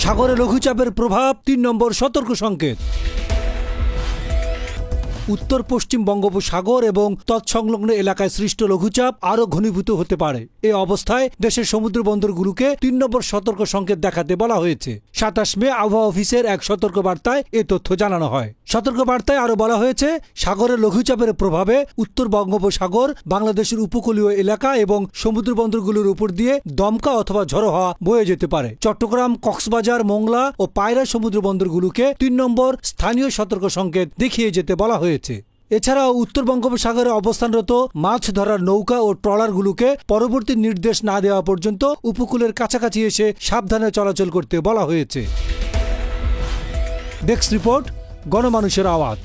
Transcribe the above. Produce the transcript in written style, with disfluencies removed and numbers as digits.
সাগরে লঘুচাপের প্রভাব ৩ নম্বর সতর্ক সংকেত। উত্তর পশ্চিম বঙ্গোপসাগর এবং তৎসংলগ্ন এলাকায় সৃষ্ট লঘুচাপ আরও ঘনীভূত হতে পারে। এই অবস্থায় দেশের সমুদ্র বন্দরগুলোকে ৩ নম্বর সতর্ক সংকেত দেখাতে বলা হয়েছে। ২৭ মে আবহাওয়া অফিসের এক সতর্কবার্তায় এ তথ্য জানানো হয়। সতর্কবার্তায় আরও বলা হয়েছে, সাগরে লঘুচাপের প্রভাবে উত্তর বঙ্গোপসাগর, বাংলাদেশের উপকূলীয় এলাকা এবং সমুদ্র বন্দরগুলোর উপর দিয়ে দমকা অথবা ঝড়ো হাওয়া বয়ে যেতে পারে। চট্টগ্রাম, কক্সবাজার, মোংলা ও পায়রা সমুদ্র বন্দরগুলোকে ৩ নম্বর স্থানীয় সতর্ক সংকেত দেখিয়ে যেতে বলা হয়েছে। এছাড়াও উত্তর বঙ্গোপসাগরে অবস্থানরত মাছ ধরার নৌকা ও ট্রলারগুলোকে পরবর্তী নির্দেশ না দেওয়া পর্যন্ত উপকূলের কাছাকাছি এসে সাবধানে চলাচল করতে বলা হয়েছে। ডেস্ক রিপোর্ট, গণমানুষের আওয়াজ।